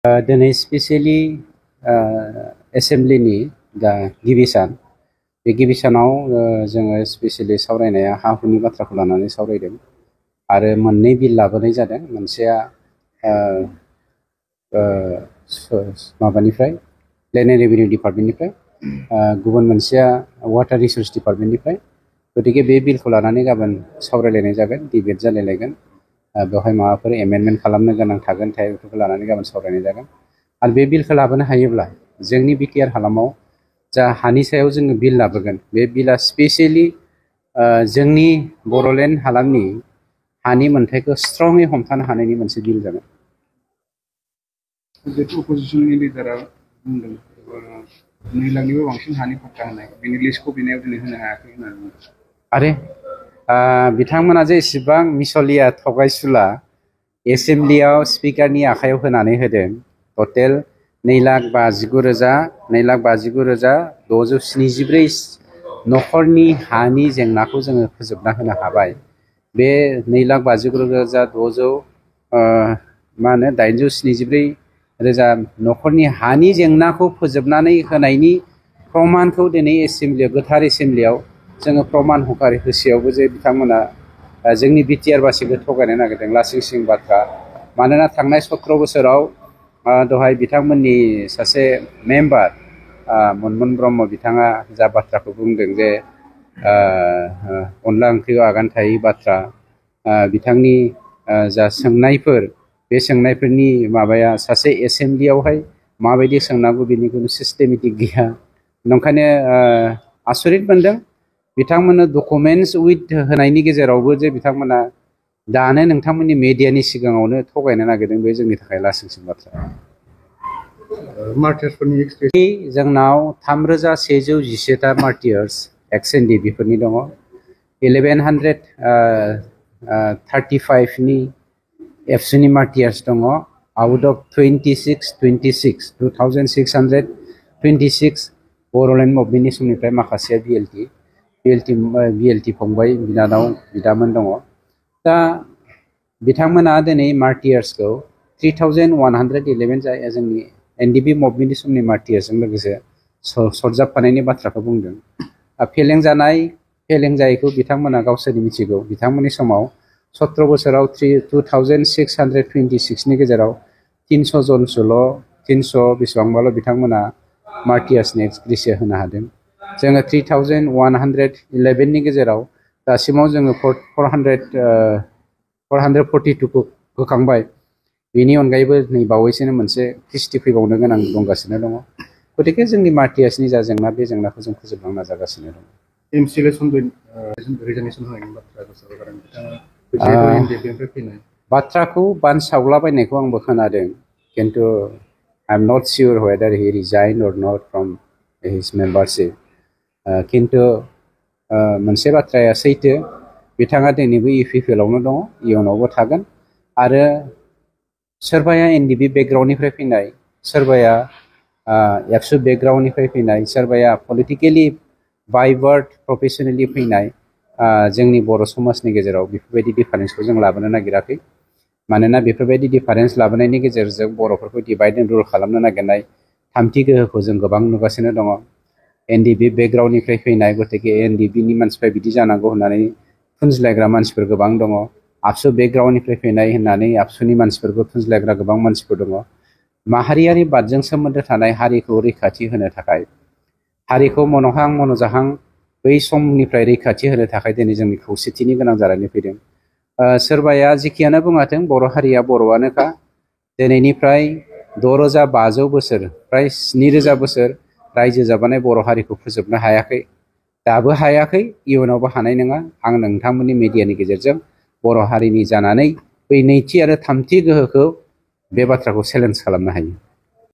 दिनै स्पेसियेलि एसेम्ब्लिनि दा गिबि सान बे गिबि सानाव जोङो स्पेसियेलि सावरायनाया हा हुनि बाथ्राखौ लानानै सावरायदों आरो मोननै बिल लाबोनाय जादों। मोनसेया माबानिफ्राय लेन्ड एन्ड रेभिनिउ डिपार्टमेन्टनिफ्राय, गुबुन मोनसेया वाटार रिसोर्स डिपार्टमेन्टनिफ्राय। गतिके बे बिलखौ लानानै गाबोन सावरायलायनाय जागोन, डिबेट जालायलायगोन। बेवहाय माबाफोर एमेन्डमेन्ट खालामनो गोनां थागोन बेफोरखौ लानानै गाबोन सावरायनाय जागोन। आरो बे बिलखौ लाबोनो हायोब्ला जोंनि बिटिआर हालामाव जा हानि सायाव जोङो बिल लाबोगोन, बे बिला स्पेसियेलि जोंनि बड'लेण्ड हालामनि हानि मोन्थायखौ स्ट्रङै हमथानो हानायनि मोनसे बिल जागोन। जिहेतु अपोजिशननि लिडारा बुंदों 2 लाखनिबो बांसिन हानि पट्टा होनाय, बेनि लिस्टखौ बिनायाव दिनै होनो हायाखै होननानै बुंदों। आरे बिथांमोना जे इसेबां मिसलिया थगायसुला एसेम्ब्लियाव स्पिकारनि आखायाव होनानै होदों, टटेल 2,59,674 न'खरनि हानि जेंनाखौ जोङो फोजोबना होनो हाबाय। बे 2,59,874 न'खरनि हानि जेंनाखौ फोजोबनानै होनायनि प्रमानखौ दिनै एसेम्ब्लियाव, गोथार एसेम्ब्लियाव जोङो प्रमान होसेयावबो जे बिथांमोना जोंनि बिटिआर बासिखौ थगायनो नागिरदों, लासिं सिं बाथ्रा। मानोना थांनाय 17 बोसोराव दहाय बिथांमोननि सासे मेम्बार मनमोन ब्रह्म बिथाङा जा बाथ्राखौ बुंदों जे अनला ओंख्रियाव आगान थायै बाथ्रा, बिथांनि जा सोंनायफोर, बे सोंनायफोरनि माबाया सासे एसेम्ब्लियावहाय माबायदि सोंनांगौ बेनि खुनु सिस्टेमेटिक गैया। नंखायनो आसरित मोनदों बिथांमोननो डकुमेन्टस उइथ होनायनि गेजेरावबो जे बिथांमोना दानो नोंथांमोननि मेडियानि सिगाङावनो थगायनो नागिरदों। बे जोंनि थाखाय लासिंसिं बाथ्रा। जोंनाव 3,111टा मार्टियार्स एक्स एनडिबिफोरनि दङ। 1,135नि एबसुनि मार्टियार्स दङ। आउट अफ 2,626 बर'लेण्ड मुभमेन्टनि समनिफ्राय माखासेया बिएलटि फंबाय, बिनानाव, बिदामोन दङ। दा बिथांमोना दिनै मार्टियार्सखौ 3,111 जाय जोंनि एनडिबि मुभमेन्टनि समनि मार्टियार्सजों लोगोसे सरजाबफानायनि बाथ्राखौ बुंदों। फेलें जायैखौ बिथांमोना गावसोरनि मिथिगौ। बिथांमोननि समाव 17 बोसोराव 2,626नि गेजेराव 300 जनसोल', 300 बेसेबांबाल' बिथांमोना मार्टियार्सनि एक्सग्रेसिया होनो हादों। जोङो 3,111नि गेजेराव दासिमाव जोङो 442खौ होखांबाय। बेनि अनगायैबो नै बावैसोनो मोनसे क्रिस्टि फैबावनो गोनां दंगासिनो दङ। गतिके जोंनि मार्टियार्सनि जा जेंना, बे जेंनाखौ जों फोजोबलांनो नाजागासिनो दं। बाथ्राखौ बानसावलाबायनायखौ आंबो खोनादों, खिन्थु I am not sure whether he resign or not from his membership. खिन्थु मोनसे बाथ्राया सैथो, बिथाङा दिनैबो इउपिपिएलआवनो दङ, इयुनावबो थागोन। आरो सोरबाया एनडिबि बेकग्राउन्डनिफ्राय फैनाय, सोरबाया एबसु बेकग्राउन्डनिफ्राय फैनाय, सोरबाया पलिटिकेलि बाइबार्ड प्रफेसनेलि फैनाय, जोंनि बर' समाजनि गेजेराव बेफोरबायदि डिफारेन्सखौ जों लाबोनो नागिराखै। मानोना बेफोरबायदि डिफारेन्स लाबोनायनि गेजेरजों बर'फोरखौ डिभाइड एन्ड रुल खालामनो नागिरनाय थामथि गोहोखौ जों गोबां नुगासिनो दङ। एनडिबि बेकग्राउन्डनिफ्राय फैनाय, गतिके एनडिबिनि मानसिफ्रा बिदि जानांगौ होननानै फुनज्लायग्रा मानसिफोर गोबां दङ। आबसु बेकग्राउन्डनिफ्राय फैनाय होननानै आबसुनि मानसिफोरखौ फुनज्लायग्रा गोबां मानसिफोर दङ। माहारियारि बादजों सोमोन्दो थानाय हारिखौ रैखाथि होनो थाखाय, हारिखौ मन'हां मन'जाहां बै समनिफ्राय रैखाथि होनो थाखाय दिनै जोंनि खौसेथिनि गोनां जानानै फैदों। सोरबाया जिखियानो बुङाथों, बर' हारिया बर'आनोखा। दिनैनिफ्राय 6,500 बोसोर, फ्राय 7,000 बोसोर रायजो जाबोनाय बर' हारिखौ फोजोबनो हायाखै, दाबो हायाखै, इयुनावबो हानाय नङा। आं नोंथांमोननि मिडियानि गेजेरजों बर' हारिनि जानानै बै नैथि आरो थामथि गोहोखौ बे बाथ्राखौ चेलेन्ज खालामनो हायो।